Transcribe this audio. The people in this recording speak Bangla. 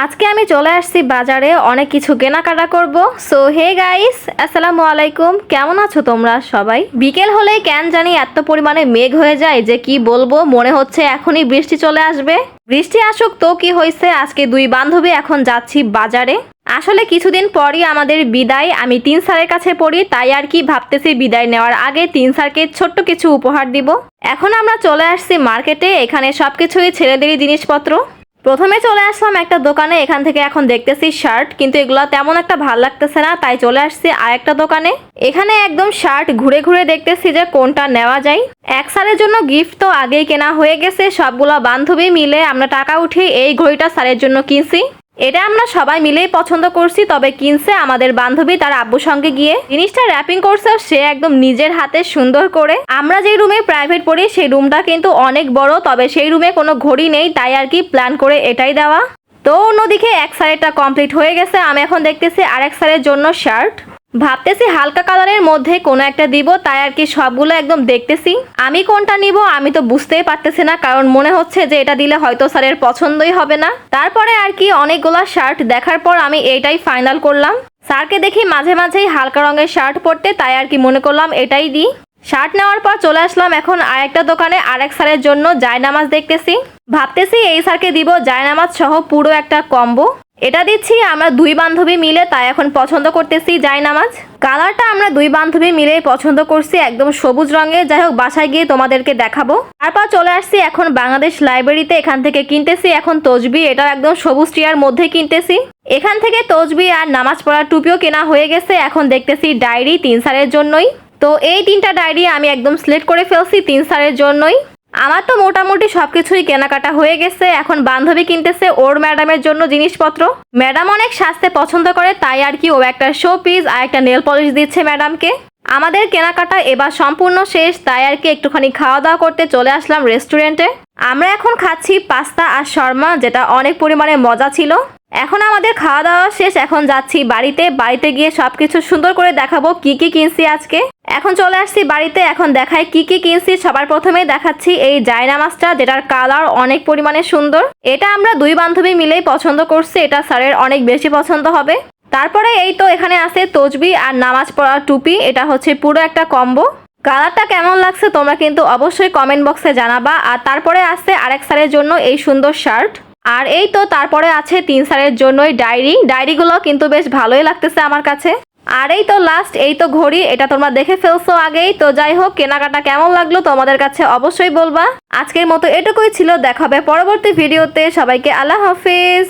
আজকে আমি চলে আসছি বাজারে অনেক কিছু কেনাকাটা করব। সো হে গাইস, আসসালামু আলাইকুম। কেমন আছো তোমরা সবাই? বিকেল হলেই কেন জানি এত পরিমাণে মেঘ হয়ে যায় যে কি বলবো, মনে হচ্ছে এখনই বৃষ্টি চলে আসবে। বৃষ্টি আসুক তো কি হয়েছে, আজকে দুই বান্ধবী এখন যাচ্ছি বাজারে। আসলে কিছুদিন পরই আমাদের বিদায়। আমি 3 স্যারের কাছে পড়ি, তাই আর কি ভাবতেছি বিদায় নেওয়ার আগে 3 স্যারকে ছোট্ট কিছু উপহার দিব। এখন আমরা চলে আসছি মার্কেটে, এখানে সবকিছুই ছেলেদেরই জিনিসপত্র। প্রথমে চলে আসলাম একটা দোকানে, এখান থেকে এখন দেখতেছি শার্ট, কিন্তু এগুলো তেমন একটা ভাল লাগতেছে না, তাই চলে আসছি আরেকটা দোকানে। এখানে একদম শার্ট ঘুরে ঘুরে দেখতেছি যে কোনটা নেওয়া যায়। এক স্যারের জন্য গিফট তো আগেই কেনা হয়ে গেছে, সবগুলো বান্ধবী মিলে আমরা টাকা উঠিয়ে এই ঘড়িটা স্যারের জন্য কিনছি। এটা আমরা সবাই মিলেই পছন্দ করছি, তবে কিনছে আমাদের বান্ধবী তার আব্বুর সঙ্গে গিয়ে। জিনিসটা র্যাপিং করছে সে একদম নিজের হাতে সুন্দর করে। আমরা যে রুমে প্রাইভেট পড়ি সেই রুমটা কিন্তু অনেক বড়, তবে সেই রুমে কোনো ঘড়ি নেই, তাই আর কি প্ল্যান করে এটাই দেওয়া। তো অন্যদিকে এক স্যারেরটা কমপ্লিট হয়ে গেছে, আমি এখন দেখতেছি আরেক স্যারের জন্য শার্ট। ভাবতেছি হালকা কালারের মধ্যে কোনো একটা দিব, তাই আর কি সবগুলো একদম দেখতেছি। আমি কোনটা নিব আমি তো বুঝতেই পারতেছি না, কারণ মনে হচ্ছে যে এটা দিলে হয়তো স্যারের পছন্দই হবে না। তারপরে আর কি অনেকগুলা শার্ট দেখার পর আমি এইটাই ফাইনাল করলাম। স্যারকে দেখি মাঝে মাঝেই হালকা রঙের শার্ট পরতে, তাই আর কি মনে করলাম এটাই দিই। শার্ট নেওয়ার পর চলে আসলাম এখন আরেকটা দোকানে, আরেক স্যারের জন্য জায়নামাজ দেখতেছি। ভাবতেছি এই স্যারকে দিব জায়নামাজ সহ পুরো একটা কম্বো। এটা দিচ্ছি আমরা দুই বান্ধবী মিলে, তাই এখন পছন্দ করতেছি জায়নামাজ। কালারটা আমরা দুই বান্ধবী মিলেই পছন্দ করছি, একদম সবুজ রঙের। যাই হোক, বাসায় গিয়ে তোমাদেরকে দেখাবো। তারপর চলে আসছি এখন বাংলাদেশ লাইব্রেরিতে, এখান থেকে কিনতেছি এখন তসবি, এটাও একদম সবুজ টিয়ার মধ্যে কিনতেছি। এখান থেকে তসবি আর নামাজ পড়ার টুপিও কেনা হয়ে গেছে। এখন দেখতেছি ডায়েরি 3 স্যারের জন্যই। তো এই 3টা ডায়েরি আমি একদম সিলেক্ট করে ফেলছি 3 স্যারের জন্যই। আমার তো মোটামুটি সবকিছুই কেনাকাটা হয়ে গেছে। এখন বান্ধবী কিনতেছে ওর ম্যাডামের জন্য জিনিসপত্র। ম্যাডাম অনেক সাজতে পছন্দ করে, তাই আর কি ও একটা শো পিস আর একটা নেল পলিশ দিচ্ছে ম্যাডামকে। আমাদের কেনাকাটা এবার সম্পূর্ণ শেষ, তাই আর কি একটুখানি খাওয়া দাওয়া করতে চলে আসলাম রেস্টুরেন্টে। আমরা এখন খাচ্ছি পাস্তা আর শর্মা, যেটা অনেক পরিমাণে মজা ছিল। এখন আমাদের খাওয়া দাওয়া শেষ, এখন যাচ্ছি বাড়িতে গিয়ে সবকিছু সুন্দর করে দেখাবো কি কি কিনছি আজকে। এখন চলে আসছি বাড়িতে, এখন দেখাই কি কি কিনছি। সবার প্রথমে দেখাচ্ছি এই জায়নামাজটা, যেটার কালার অনেক পরিমাণে সুন্দর। এটা আমরা দুই বান্ধবী মিলেই পছন্দ করছি, এটা স্যারের অনেক বেশি পছন্দ হবে। তারপরে এই তো এখানে আছে তসবি আর নামাজ পড়ার টুপি, এটা হচ্ছে পুরো একটা কম্বো। কালারটা কেমন লাগছে তোমরা কিন্তু অবশ্যই কমেন্ট বক্সে জানাবা। আর তারপরে আছে আরেক স্যারের জন্য এই সুন্দর শার্ট। আর এই তো তারপরে আছে 3 স্যারের জন্যই ডায়েরিগুলো কিন্তু বেশ ভালোই লাগতেছে আমার কাছে। আর এই তো লাস্ট, এই তো ঘড়ি, এটা তোমরা দেখে ফেলছো আগেই। তো যাই হোক, কেনাকাটা কেমন লাগলো তোমাদের কাছে অবশ্যই বলবা। আজকের মতো এটুকুই ছিল, দেখা হবে পরবর্তী ভিডিওতে। সবাইকে আল্লাহ হাফেজ।